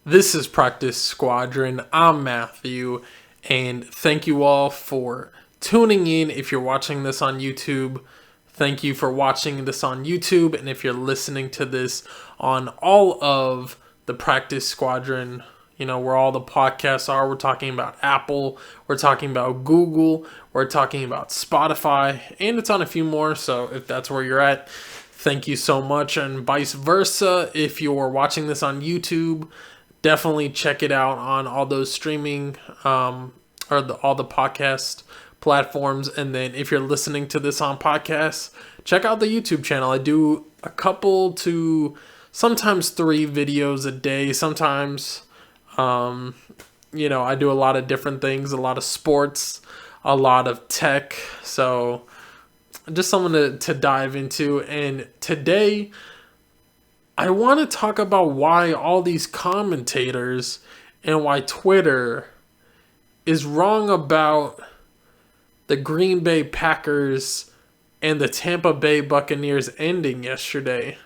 This is Practice Squadron. I'm Matthew, and thank you all for tuning in. If you're watching this on YouTube, thank you for watching this on YouTube, and if you're listening to this on all of the Practice Squadron, where all the podcasts are. We're talking about Apple, we're talking about Google, we're talking about Spotify, and it's on a few more, so if that's where you're at, thank you so much, and vice versa. If you're watching this on YouTube, definitely check it out on all those streaming all the podcast platforms. And then if you're listening to this on podcasts, check out the YouTube channel. I do a couple to sometimes 3 videos a day. Sometimes, I do a lot of different things, a lot of sports, a lot of tech. So just something to dive into. And today, I want to talk about why all these commentators and why Twitter is wrong about the Green Bay Packers and the Tampa Bay Buccaneers ending yesterday.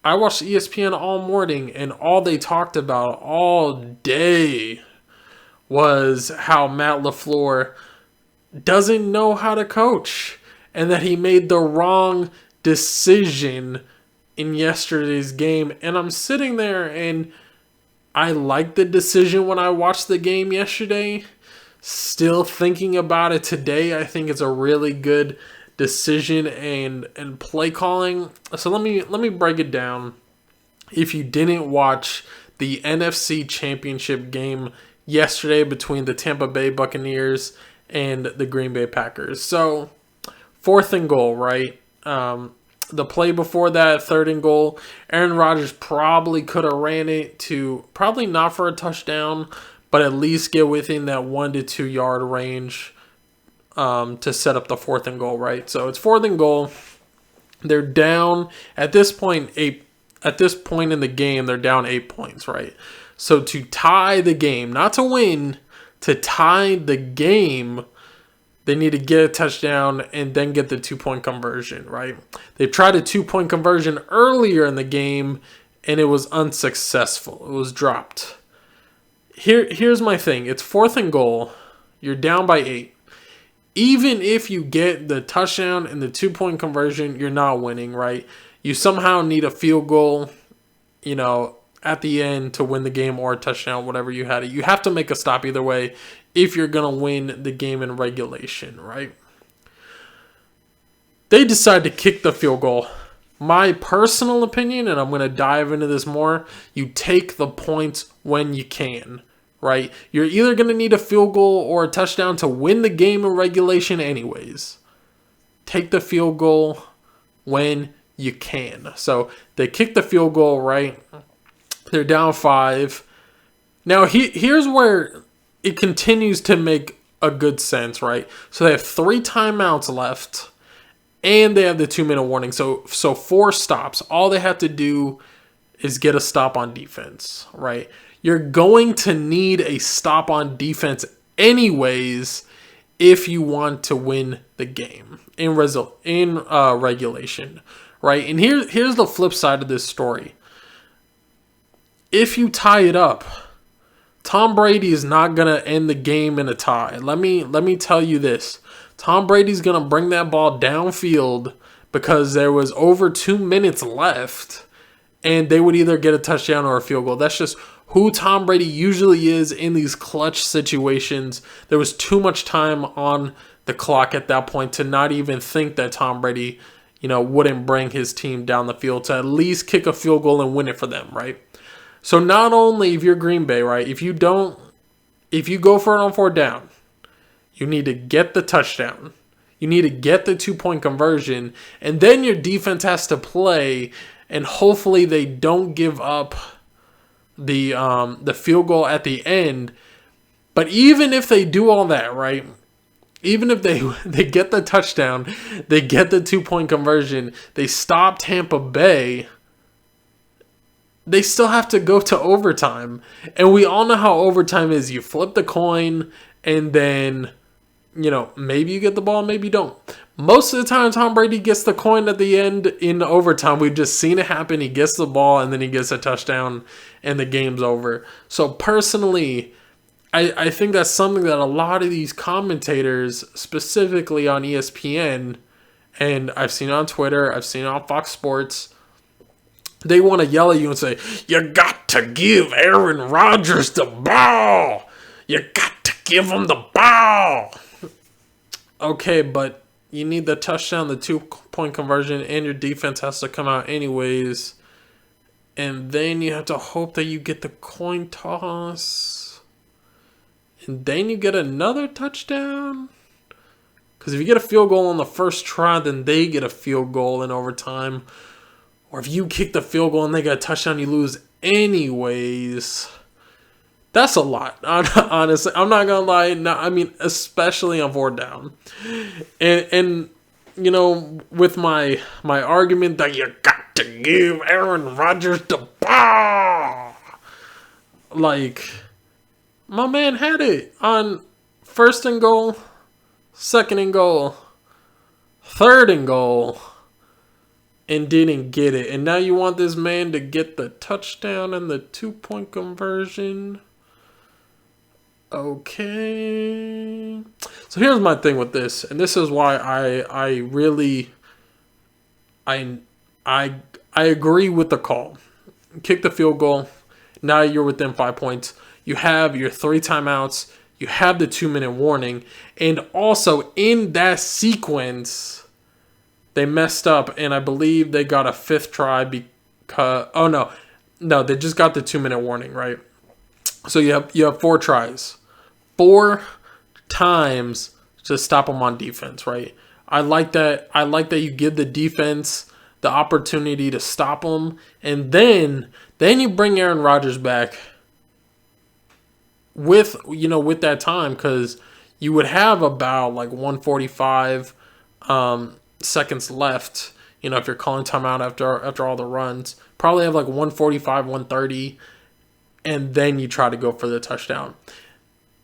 I watched ESPN all morning, and all they talked about all day was how Matt Lafleur doesn't know how to coach and that he made the wrong decision in yesterday's game. And I'm sitting there and I liked the decision when I watched the game yesterday. Still thinking about it today, I think it's a really good decision and play calling. So let me break it down. If you didn't watch the NFC Championship game yesterday between the Tampa Bay Buccaneers and the Green Bay Packers. So 4th and goal, right? The play before that, 3rd and goal, Aaron Rodgers probably could have ran it to, probably not for a touchdown, but at least get within that 1 to 2 yard range to set up the 4th and goal, right? So it's 4th and goal. They're down at this point in the game, they're down 8 points, right? So to tie the game, not to win, to tie the game, they need to get a touchdown and then get the 2-point conversion, right? They tried a 2-point conversion earlier in the game, and it was unsuccessful. It was dropped. Here's my thing. It's 4th and goal. You're down by 8. Even if you get the touchdown and the 2-point conversion, you're not winning, right? You somehow need a field goal, at the end to win the game, or a touchdown, whatever you had it. You have to make a stop either way if you're going to win the game in regulation, right? They decide to kick the field goal. My personal opinion, and I'm going to dive into this more, you take the points when you can, right? You're either going to need a field goal or a touchdown to win the game in regulation anyways. Take the field goal when you can. So they kick the field goal, right? They're down 5. Now, here's where it continues to make a good sense, right? So they have 3 timeouts left, and they have the 2-minute warning. So 4 stops. All they have to do is get a stop on defense, right? You're going to need a stop on defense anyways if you want to win the game in regulation, right? And here's the flip side of this story. If you tie it up, Tom Brady is not going to end the game in a tie. Let me tell you this. Tom Brady's going to bring that ball downfield because there was over 2 minutes left, and they would either get a touchdown or a field goal. That's just who Tom Brady usually is in these clutch situations. There was too much time on the clock at that point to not even think that Tom Brady, wouldn't bring his team down the field to at least kick a field goal and win it for them, right? So not only if you're Green Bay, right, if you go for it on 4th down, you need to get the touchdown. You need to get the 2-point conversion, and then your defense has to play, and hopefully they don't give up the field goal at the end. But even if they do all that, right, even if they get the touchdown, they get the 2-point conversion, they stop Tampa Bay, they still have to go to overtime. And we all know how overtime is. You flip the coin, and then, maybe you get the ball, maybe you don't. Most of the time, Tom Brady gets the coin at the end in overtime. We've just seen it happen. He gets the ball, and then he gets a touchdown, and the game's over. So personally, I think that's something that a lot of these commentators, specifically on ESPN, and I've seen it on Twitter, I've seen it on Fox Sports, they want to yell at you and say, you got to give Aaron Rodgers the ball. You got to give him the ball. Okay, but you need the touchdown, the 2-point conversion, and your defense has to come out anyways. And then you have to hope that you get the coin toss. And then you get another touchdown. Because if you get a field goal on the first try, then they get a field goal in overtime. Or if you kick the field goal and they get a touchdown, you lose anyways. That's a lot, honestly. I'm not going to lie. No, I mean, especially on 4th down. And with my argument that you got to give Aaron Rodgers the ball. Like, my man had it on 1st and goal, 2nd and goal, 3rd and goal, and didn't get it. And now you want this man to get the touchdown and the 2-point conversion. Okay. So here's my thing with this, and this is why I really agree with the call. Kick the field goal. Now you're within 5 points. You have your 3 timeouts. You have the 2-minute warning. And also in that sequence, they messed up, and I believe they got a 5th try because no, they just got the 2-minute warning, right? So you have 4 tries, 4 times to stop them on defense, right? I like that. I like that you give the defense the opportunity to stop them, and then you bring Aaron Rodgers back with that time, because you would have about like 145 seconds left. If you're calling timeout after all the runs, probably have like 145, 130. And then you try to go for the touchdown.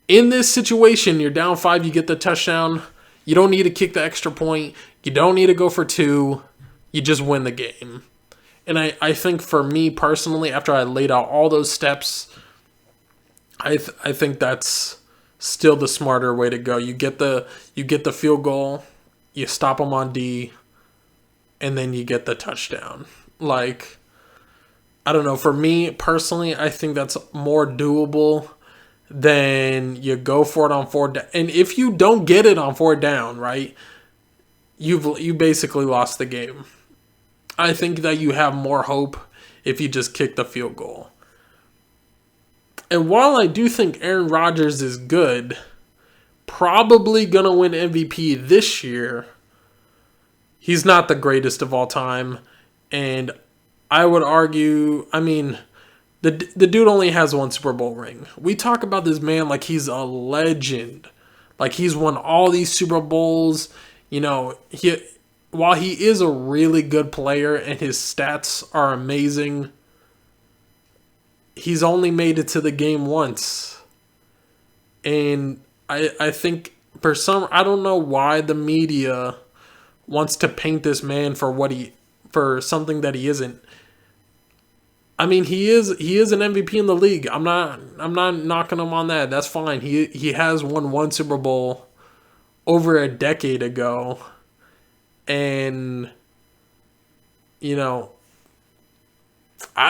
In this situation, you're down 5, you get the touchdown. You don't need to kick the extra point. You don't need to go for 2. You just win the game. And I think for me personally, after I laid out all those steps, I think that's still the smarter way to go. You get the field goal, you stop them on D, and then you get the touchdown. Like, I don't know. For me personally, I think that's more doable than you go for it on 4th down. And if you don't get it on 4th down, right, you basically lost the game. I think that you have more hope if you just kick the field goal. And while I do think Aaron Rodgers is good, probably going to win MVP this year, he's not the greatest of all time. And I would argue, I mean, the dude only has 1 Super Bowl ring. We talk about this man like he's a legend. Like he's won all these Super Bowls. While he is a really good player and his stats are amazing, he's only made it to the game once. And I think I don't know why the media wants to paint this man for something that he isn't. I mean, he is an MVP in the league. I'm not knocking him on that. That's fine. He has won 1 Super Bowl over a decade ago. And I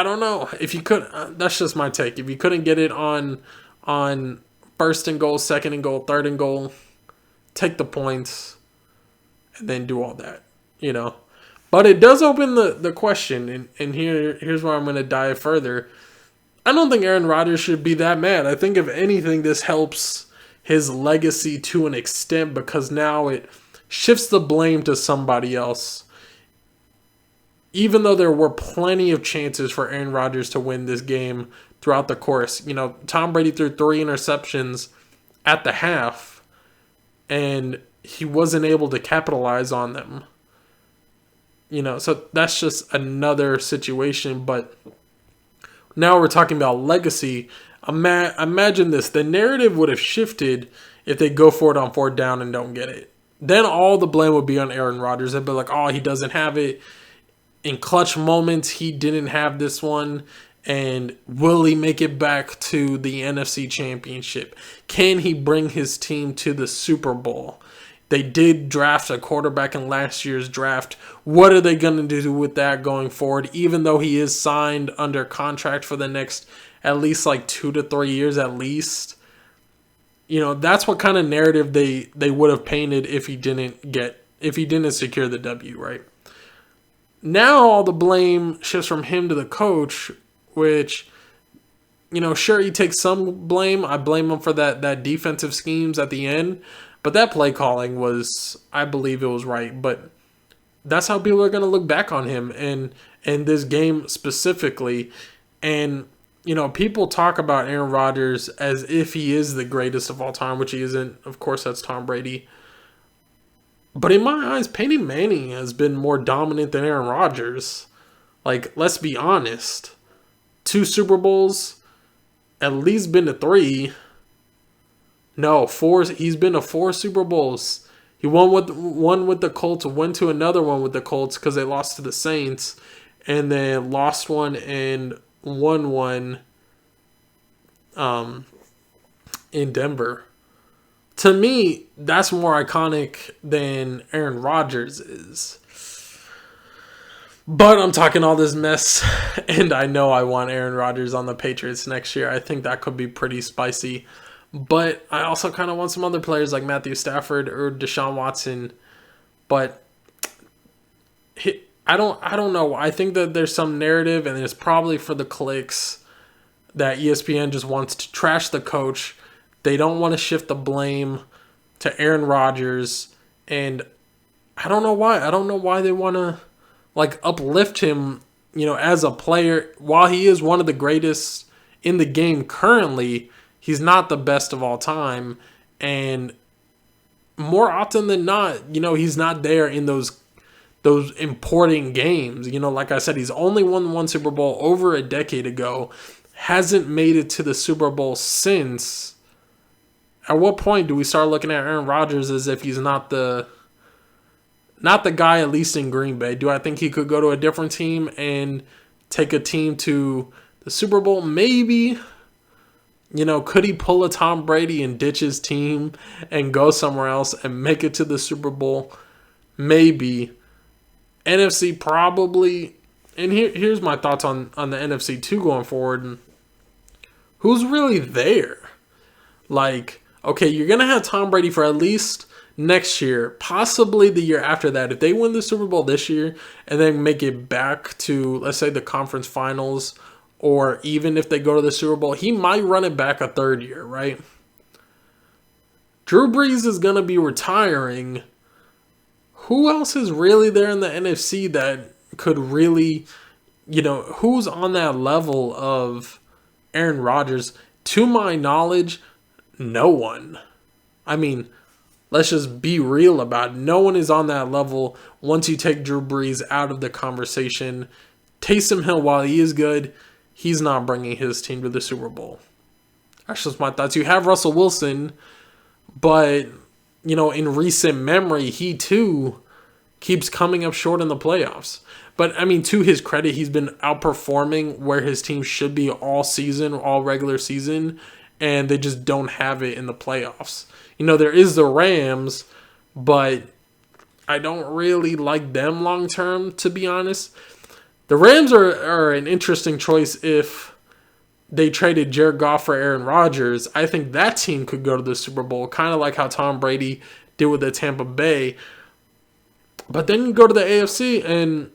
don't know. If you could, that's just my take. If you couldn't get it on 1st and goal, 2nd and goal, 3rd and goal, take the points and then do all that, But it does open the question, and here's where I'm going to dive further. I don't think Aaron Rodgers should be that mad. I think if anything, this helps his legacy to an extent, because now it shifts the blame to somebody else. Even though there were plenty of chances for Aaron Rodgers to win this game throughout the course. Tom Brady threw 3 interceptions at the half, and he wasn't able to capitalize on them. So that's just another situation. But Now we're talking about legacy. Imagine this. The narrative would have shifted if they go for it on fourth down and don't get it. Then all the blame would be on Aaron Rodgers. They'd be like, oh, he doesn't have it. In clutch moments, he didn't have this one. And will he make it back to the NFC Championship? Can he bring his team to the Super Bowl? They did draft a quarterback in last year's draft. What are they going to do with that going forward? Even though he is signed under contract for the next at least like 2 to 3 years at least. You know, that's what kind of narrative they would have painted if he didn't secure the W, right? Now all the blame shifts from him to the coach, which, you know, sure, he takes some blame. I blame him for that defensive schemes at the end. But that play calling was, I believe it was right. But that's how people are going to look back on him and this game specifically. And, you know, people talk about Aaron Rodgers as if he is the greatest of all time, which he isn't. Of course, that's Tom Brady. But in my eyes, Peyton Manning has been more dominant than Aaron Rodgers. Like, let's be honest. 2 Super Bowls, at least been to 3. No, 4. He's been to 4 Super Bowls. He won with the Colts, went to another one with the Colts because they lost to the Saints, and then lost one and won one in Denver. To me, that's more iconic than Aaron Rodgers is. But I'm talking all this mess, and I know I want Aaron Rodgers on the Patriots next year. I think that could be pretty spicy. But I also kind of want some other players like Matthew Stafford or Deshaun Watson. But I don't know. I think that there's some narrative, and it's probably for the clicks, that ESPN just wants to trash the coach. They don't want to shift the blame to Aaron Rodgers. And I don't know why. I don't know why they want to like uplift him, you know, as a player. While he is one of the greatest in the game currently, he's not the best of all time. And more often than not, you know, he's not there in those important games. You know, like I said, he's only won 1 Super Bowl over a decade ago. Hasn't made it to the Super Bowl since. At what point do we start looking at Aaron Rodgers as if he's not the guy, at least in Green Bay? Do I think he could go to a different team and take a team to the Super Bowl? Maybe. You know, could he pull a Tom Brady and ditch his team and go somewhere else and make it to the Super Bowl? Maybe. NFC probably. And here's my thoughts on the NFC too going forward. Who's really there? Like, okay, you're going to have Tom Brady for at least next year, possibly the year after that. If they win the Super Bowl this year and then make it back to, let's say, the conference finals, or even if they go to the Super Bowl, he might run it back a third year, right? Drew Brees is going to be retiring. Who else is really there in the NFC that could really, you know, who's on that level of Aaron Rodgers? To my knowledge, no one. I mean, let's just be real about it. No one is on that level once you take Drew Brees out of the conversation. Taysom Hill, while he is good, he's not bringing his team to the Super Bowl. That's just my thoughts. You have Russell Wilson, but, you know, in recent memory, he too keeps coming up short in the playoffs. But, I mean, to his credit, he's been outperforming where his team should be all season, all regular season, and they just don't have it in the playoffs. You know, there is the Rams, but I don't really like them long term, to be honest. The Rams are an interesting choice if they traded Jared Goff for Aaron Rodgers. I think that team could go to the Super Bowl, kind of like how Tom Brady did with the Tampa Bay. But then you go to the AFC, and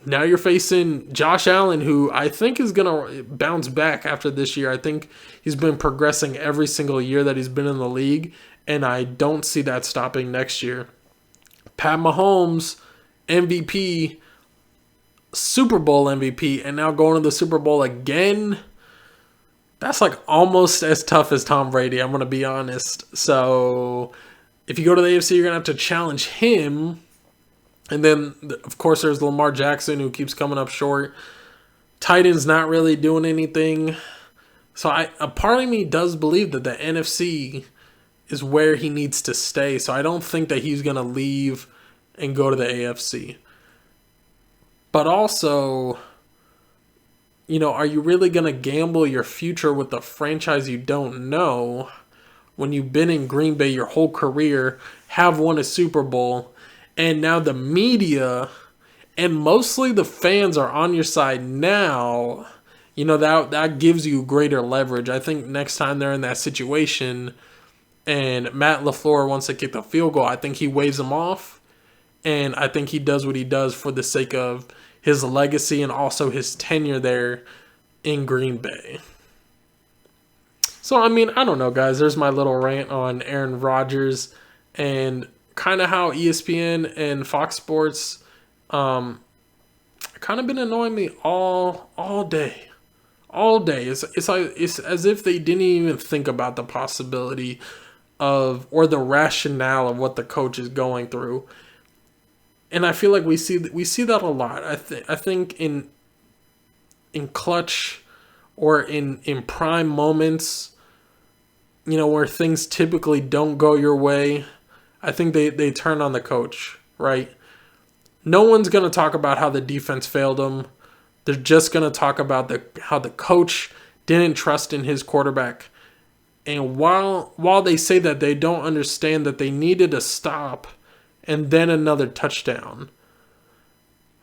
now you're facing Josh Allen, who I think is going to bounce back after this year. I think he's been progressing every single year that he's been in the league, and I don't see that stopping next year. Pat Mahomes, MVP, Super Bowl MVP, and now going to the Super Bowl again. That's like almost as tough as Tom Brady, I'm going to be honest. So if you go to the AFC, you're going to have to challenge him. And then, of course, there's Lamar Jackson, who keeps coming up short. Tight end's not really doing anything. So a part of me does believe that the NFC is where he needs to stay. So I don't think that he's going to leave and go to the AFC. But also, you know, are you really going to gamble your future with a franchise you don't know when you've been in Green Bay your whole career, have won a Super Bowl, and now the media and mostly the fans are on your side now? You know, that gives you greater leverage. I think next time they're in that situation and Matt Lafleur wants to kick the field goal, I think he waves them off. And I think he does what he does for the sake of his legacy and also his tenure there in Green Bay. So, I mean, I don't know, guys. There's my little rant on Aaron Rodgers and kind of how ESPN and Fox Sports kind of been annoying me all day. All day. It's as if they didn't even think about the possibility of or the rationale of what the coach is going through. And I feel like we see that a lot. I think in clutch or in prime moments, you know, where things typically don't go your way, I think they turn on the coach, right? No one's going to talk about how the defense failed them. They're just going to talk about how the coach didn't trust in his quarterback. And while they say that, they don't understand that they needed a stop and then another touchdown.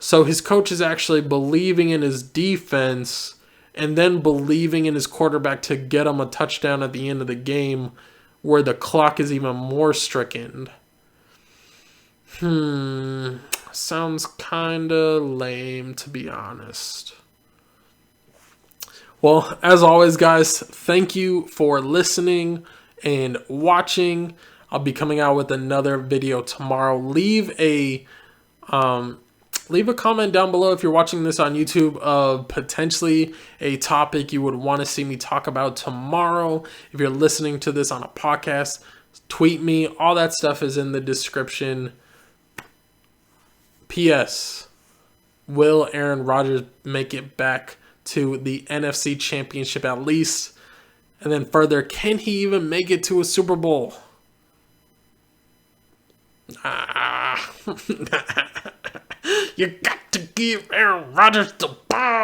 So his coach is actually believing in his defense and then believing in his quarterback to get him a touchdown at the end of the game where the clock is even more stricken. Sounds kind of lame, to be honest. Well, as always, guys, thank you for listening and watching. I'll be coming out with another video tomorrow. Leave a comment down below if you're watching this on YouTube of potentially a topic you would want to see me talk about tomorrow. If you're listening to this on a podcast, tweet me. All that stuff is in the description. P.S. Will Aaron Rodgers make it back to the NFC Championship at least? And then further, can he even make it to a Super Bowl? You got to give Aaron Rodgers the ball.